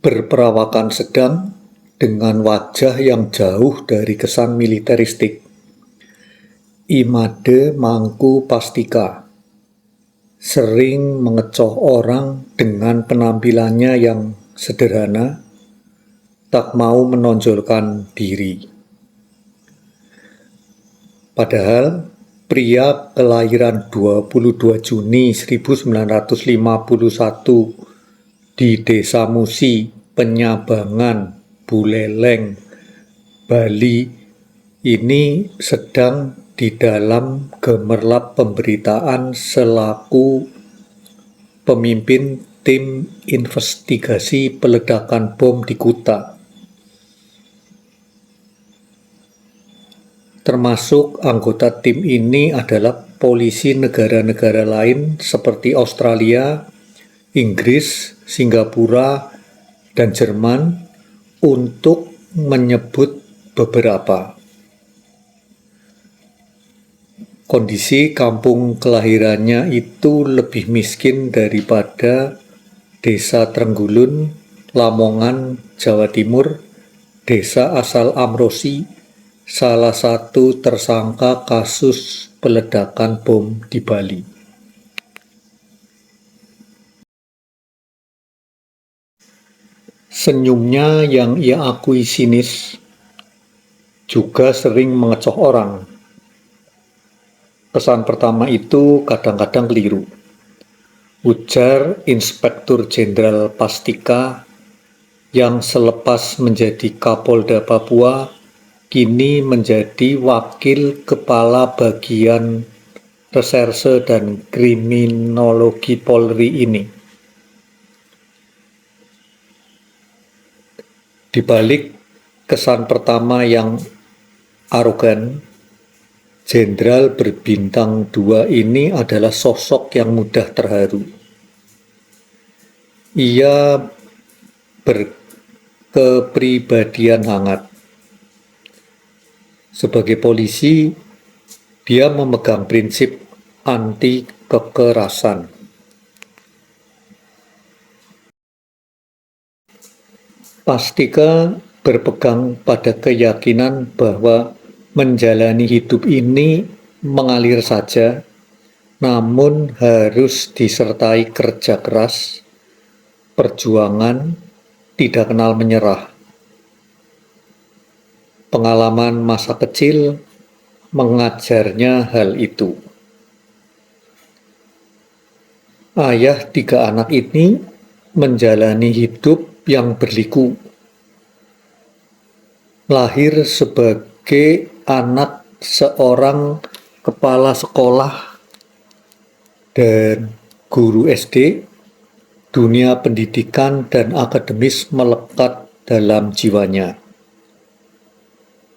berperawakan sedang dengan wajah yang jauh dari kesan militeristik. Imade Mangku Pastika sering mengecoh orang dengan penampilannya yang sederhana, tak mau menonjolkan diri. Padahal pria kelahiran 22 Juni 1951 di Desa Musi, Penyabangan, Buleleng, Bali ini sedang di dalam gemerlap pemberitaan selaku pemimpin tim investigasi peledakan bom di Kuta. Termasuk anggota tim ini adalah polisi negara-negara lain seperti Australia, Inggris, Singapura, dan Jerman untuk menyebut beberapa. Kondisi kampung kelahirannya itu lebih miskin daripada Desa Trenggulun, Lamongan, Jawa Timur, desa asal Amrosi, salah satu tersangka kasus peledakan bom di Bali. Senyumnya yang ia akui sinis juga sering mengecoh orang. Kesan pertama itu kadang-kadang keliru, ujar Inspektur Jenderal Pastika yang selepas menjadi Kapolda Papua kini menjadi Wakil Kepala Bagian Reserse dan Kriminologi Polri ini. Di balik kesan pertama yang arogan, Jenderal berbintang 2 ini adalah sosok yang mudah terharu. Ia berkepribadian hangat. Sebagai polisi, dia memegang prinsip anti kekerasan. Pastika berpegang pada keyakinan bahwa menjalani hidup ini mengalir saja, namun harus disertai kerja keras, perjuangan, tidak kenal menyerah. Pengalaman masa kecil mengajarnya hal itu. Ayah 3 anak ini menjalani hidup yang berliku. Lahir sebagai anak seorang kepala sekolah dan guru SD, dunia pendidikan dan akademis melekat dalam jiwanya.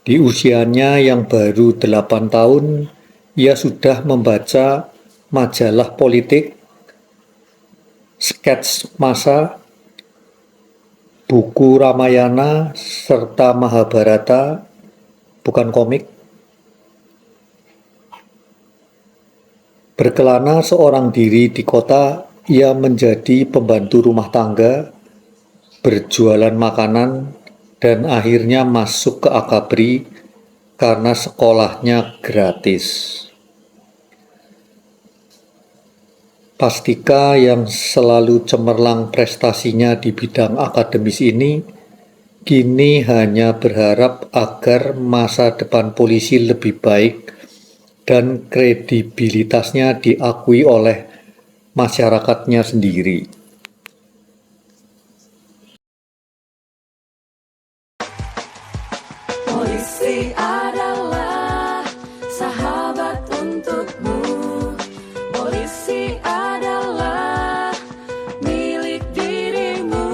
Di usianya yang baru 8 tahun, ia sudah membaca majalah politik, skets massa, buku Ramayana, serta Mahabharata, bukan komik. Berkelana seorang diri di kota, ia menjadi pembantu rumah tangga, berjualan makanan, dan akhirnya masuk ke Akabri karena sekolahnya gratis. Pastika yang selalu cemerlang prestasinya di bidang akademis ini, kini hanya berharap agar masa depan polisi lebih baik dan kredibilitasnya diakui oleh masyarakatnya sendiri. Polisi adalah sahabat untukmu. Polisi adalah milik dirimu.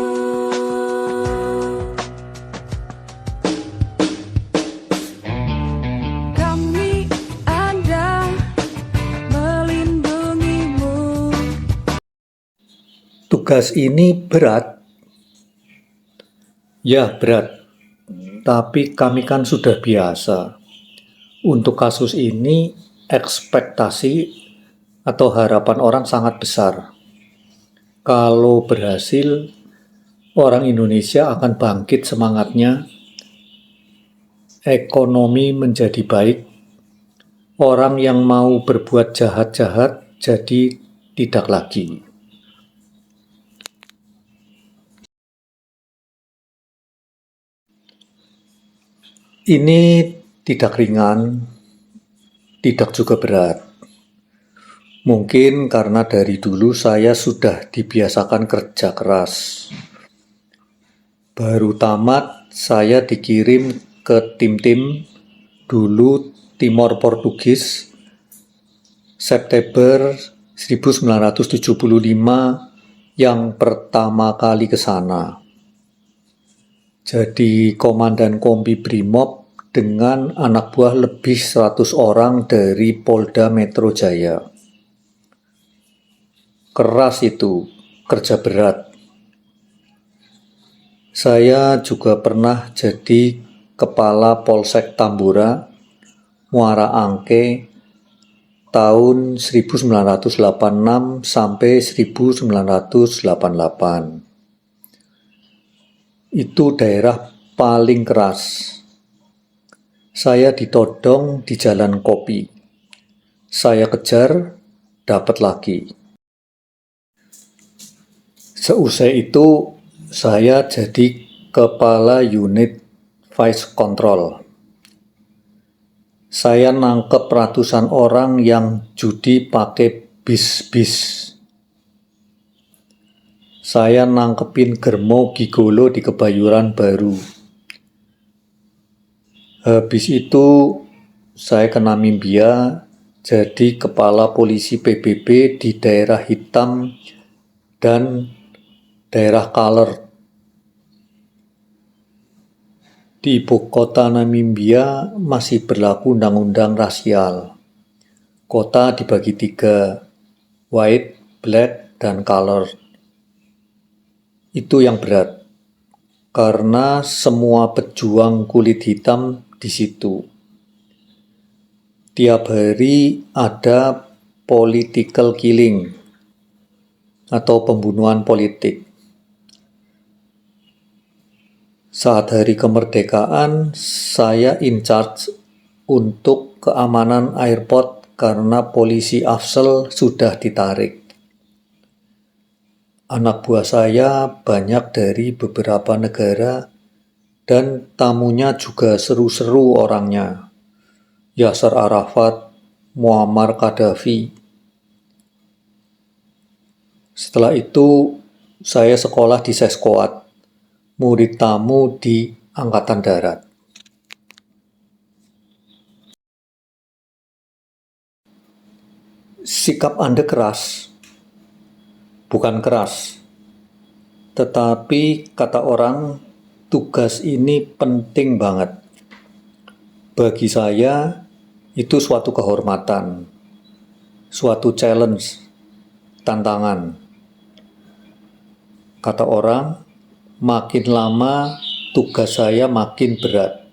Kami ada melindungimu. Tugas ini berat. Ya, berat. Tapi kami kan sudah biasa. Untuk kasus ini, ekspektasi atau harapan orang sangat besar. Kalau berhasil, orang Indonesia akan bangkit semangatnya, ekonomi menjadi baik, orang yang mau berbuat jahat-jahat jadi tidak lagi. Ini tidak ringan, tidak juga berat. Mungkin karena dari dulu saya sudah dibiasakan kerja keras. Baru tamat, saya dikirim ke tim-tim, dulu Timor Portugis, September 1975 yang pertama kali ke sana. Jadi komandan kompi Brimob dengan anak buah lebih 100 orang dari Polda Metro Jaya. Keras itu, kerja berat. Saya juga pernah jadi kepala Polsek Tambora, Muara Angke, tahun 1986 sampai 1988. Itu daerah paling keras. Saya ditodong di Jalan Kopi. Saya kejar, dapat lagi. Seusai itu, saya jadi kepala unit Vice Control. Saya nangkep ratusan orang yang judi pakai bis-bis. Saya nangkepin germo gigolo di Kebayoran Baru. Habis itu saya kena mimbia jadi kepala polisi PBB di daerah hitam dan daerah color. Di ibu kota Namibia masih berlaku undang-undang rasial. Kota dibagi 3, white, black, dan color. Itu yang berat, karena semua pejuang kulit hitam di situ. Tiap hari ada political killing atau pembunuhan politik. Saat hari kemerdekaan, saya in charge untuk keamanan airport karena polisi Afsel sudah ditarik. Anak buah saya banyak dari beberapa negara dan tamunya juga seru-seru orangnya. Yasser Arafat, Muammar Gaddafi. Setelah itu, saya sekolah di Seskoat, murid tamu di Angkatan Darat. Sikap Anda keras. Bukan keras, tetapi kata orang, tugas ini penting banget. Bagi saya, itu suatu kehormatan, suatu challenge, tantangan. Kata orang, makin lama tugas saya makin berat.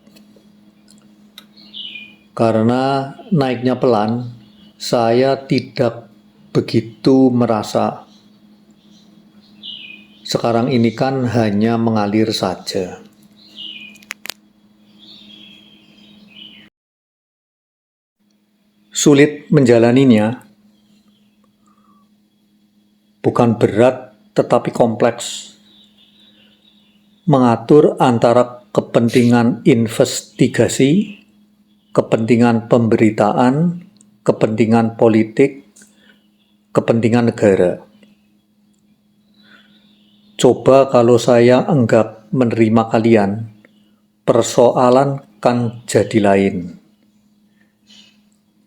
Karena naiknya pelan, saya tidak begitu merasa. Sekarang ini kan hanya mengalir saja. Sulit menjalaninya, bukan berat tetapi kompleks. Mengatur antara kepentingan investigasi, kepentingan pemberitaan, kepentingan politik, kepentingan negara. Coba kalau saya enggak menerima kalian, persoalan kan jadi lain.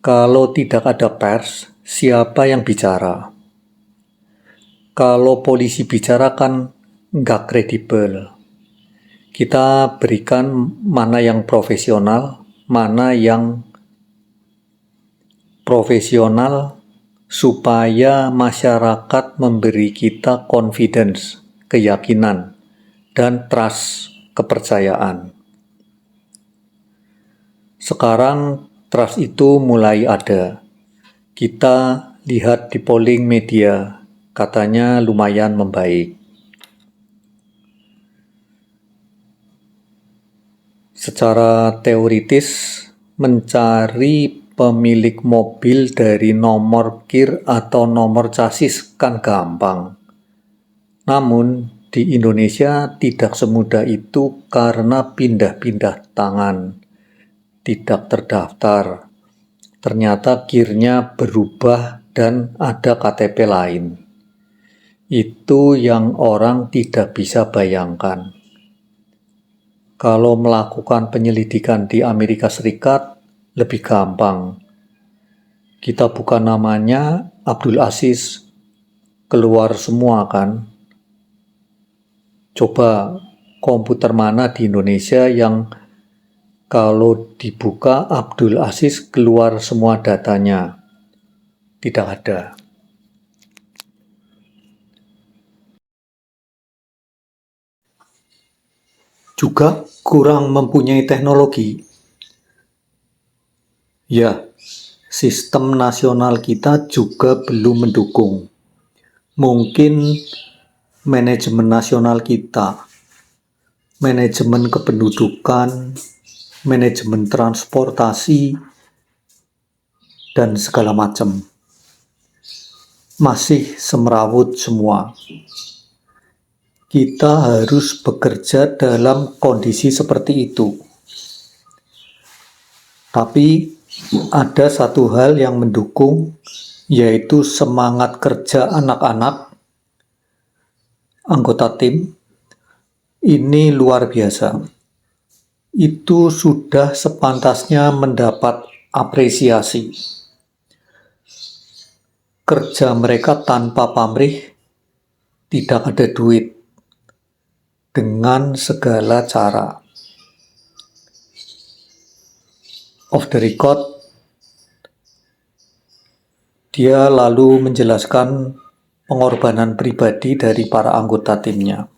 Kalau tidak ada pers, siapa yang bicara? Kalau polisi bicara kan enggak kredibel. Kita berikan mana yang profesional, mana yang profesional supaya masyarakat memberi kita confidence, keyakinan, dan trust, kepercayaan. Sekarang trust itu mulai ada. Kita lihat di polling media, katanya lumayan membaik. Secara teoritis, mencari pemilik mobil dari nomor kir atau nomor chassis kan gampang. Namun, di Indonesia tidak semudah itu karena pindah-pindah tangan, tidak terdaftar. Ternyata kirnya berubah dan ada KTP lain. Itu yang orang tidak bisa bayangkan. Kalau melakukan penyelidikan di Amerika Serikat, lebih gampang. Kita buka namanya Abdul Aziz, keluar semua kan? Coba komputer mana di Indonesia yang kalau dibuka Abdul Aziz keluar semua datanya? Tidak ada. Juga kurang mempunyai teknologi. Ya, sistem nasional kita juga belum mendukung. Mungkin manajemen nasional kita, manajemen kependudukan, manajemen transportasi, dan segala macam masih semrawut semua. Kita harus bekerja dalam kondisi seperti itu. Tapi ada satu hal yang mendukung, yaitu semangat kerja anak-anak, anggota tim. Ini luar biasa. Itu sudah sepantasnya mendapat apresiasi. Kerja mereka tanpa pamrih, tidak ada duit, dengan segala cara. Off the record, dia lalu menjelaskan pengorbanan pribadi dari para anggota timnya.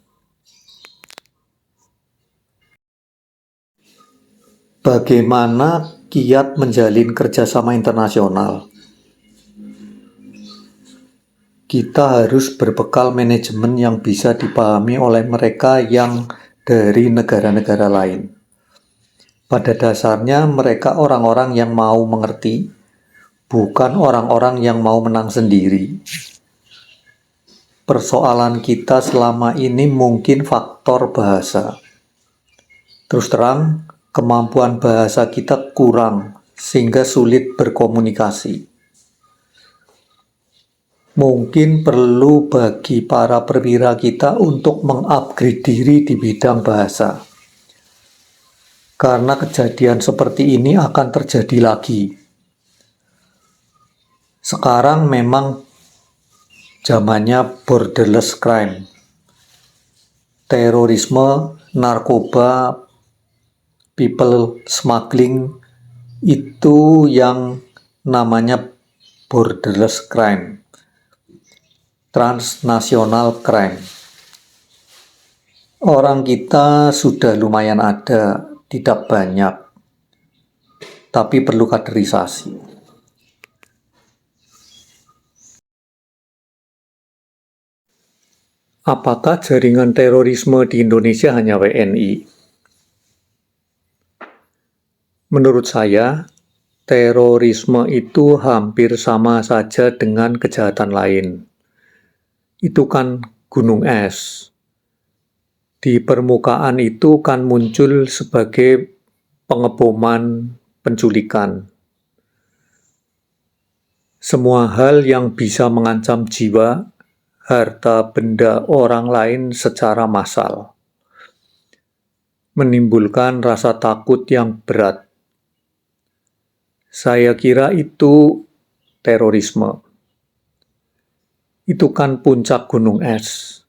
Bagaimana kiat menjalin kerjasama internasional? Kita harus berbekal manajemen yang bisa dipahami oleh mereka yang dari negara-negara lain. Pada dasarnya mereka orang-orang yang mau mengerti, bukan orang-orang yang mau menang sendiri. Persoalan kita selama ini mungkin faktor bahasa. Terus terang, kemampuan bahasa kita kurang, sehingga sulit berkomunikasi. Mungkin perlu bagi para perwira kita untuk mengupgrade diri di bidang bahasa. Karena kejadian seperti ini akan terjadi lagi. Sekarang memang zamannya borderless crime. Terorisme, narkoba, people smuggling, itu yang namanya borderless crime. Transnational crime. Orang kita sudah lumayan ada, tidak banyak, tapi perlu kaderisasi. Apakah jaringan terorisme di Indonesia hanya WNI? Menurut saya, terorisme itu hampir sama saja dengan kejahatan lain. Itu kan gunung es. Di permukaan itu kan muncul sebagai pengeboman, penculikan. Semua hal yang bisa mengancam jiwa, harta benda orang lain secara massal. Menimbulkan rasa takut yang berat. Saya kira itu terorisme. Itu kan puncak gunung es.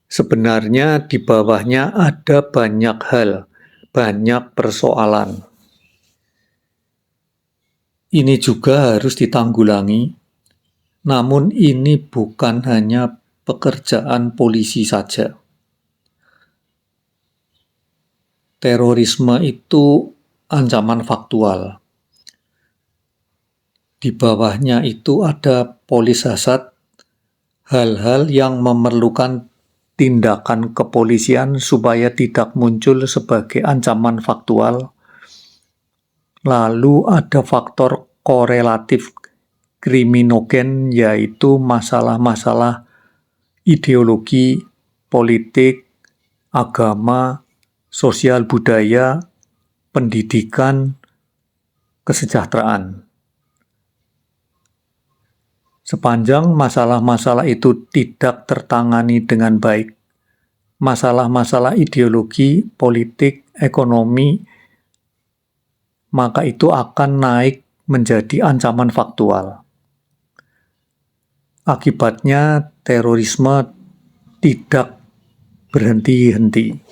Sebenarnya di bawahnya ada banyak hal, banyak persoalan. Ini juga harus ditanggulangi, namun ini bukan hanya pekerjaan polisi saja. Terorisme itu ancaman faktual. Di bawahnya itu ada polis hasad, hal-hal yang memerlukan tindakan kepolisian supaya tidak muncul sebagai ancaman faktual. Lalu ada faktor korelatif kriminogen, yaitu masalah-masalah ideologi, politik, agama, sosial budaya, pendidikan, kesejahteraan. Sepanjang masalah-masalah itu tidak tertangani dengan baik, masalah-masalah ideologi, politik, ekonomi, maka itu akan naik menjadi ancaman faktual. Akibatnya, terorisme tidak berhenti-henti.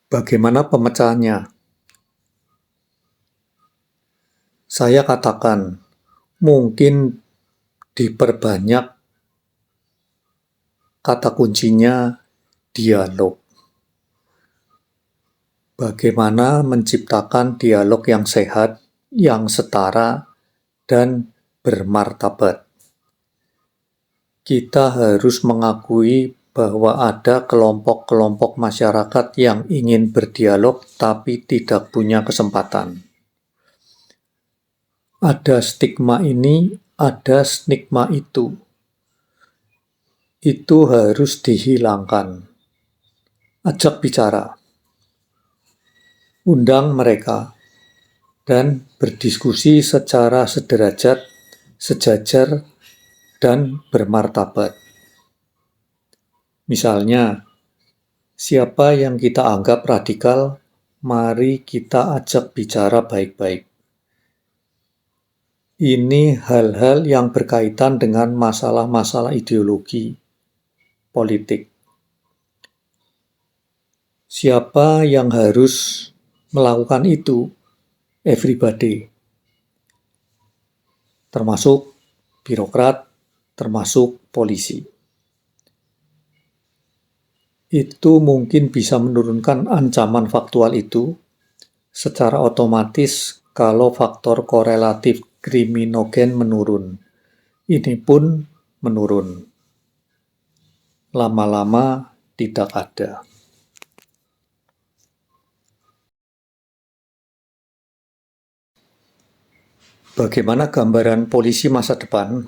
Bagaimana pemecahannya? Saya katakan, mungkin diperbanyak kata kuncinya dialog. Bagaimana menciptakan dialog yang sehat, yang setara, dan bermartabat. Kita harus mengakui bahwa ada kelompok-kelompok masyarakat yang ingin berdialog tapi tidak punya kesempatan. Ada stigma ini, ada stigma itu. Itu harus dihilangkan. Ajak bicara. Undang mereka dan berdiskusi secara sederajat, sejajar, dan bermartabat. Misalnya, siapa yang kita anggap radikal, mari kita ajak bicara baik-baik. Ini hal-hal yang berkaitan dengan masalah-masalah ideologi, politik. Siapa yang harus melakukan itu? Everybody. Termasuk birokrat, termasuk polisi. Itu mungkin bisa menurunkan ancaman faktual itu secara otomatis kalau faktor korelatif kriminogen menurun. Ini pun menurun. Lama-lama tidak ada. Bagaimana gambaran polisi masa depan?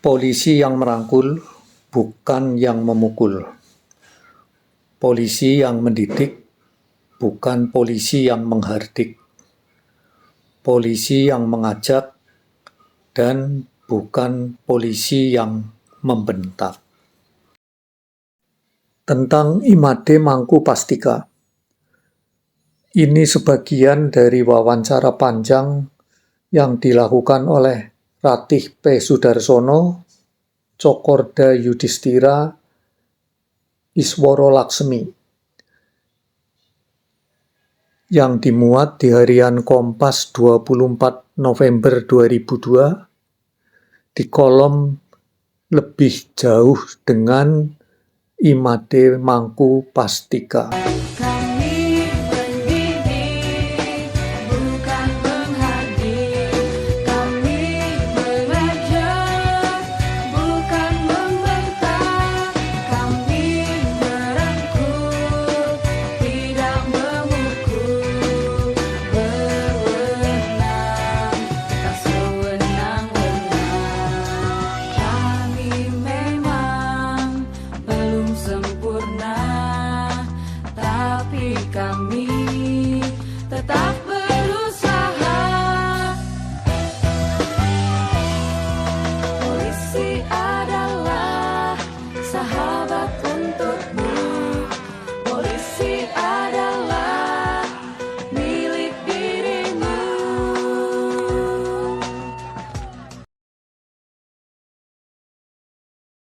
Polisi yang merangkul, bukan yang memukul. Polisi yang mendidik, bukan polisi yang menghardik. Polisi yang mengajak, dan bukan polisi yang membentak. Tentang Imade Mangku Pastika. Ini sebagian dari wawancara panjang yang dilakukan oleh Ratih P. Sudarsono, Cokorda Yudhistira, Iswara Laksmi, yang dimuat di harian Kompas 24 November 2002 di kolom lebih jauh dengan Imade Mangku Pastika. Kami tetap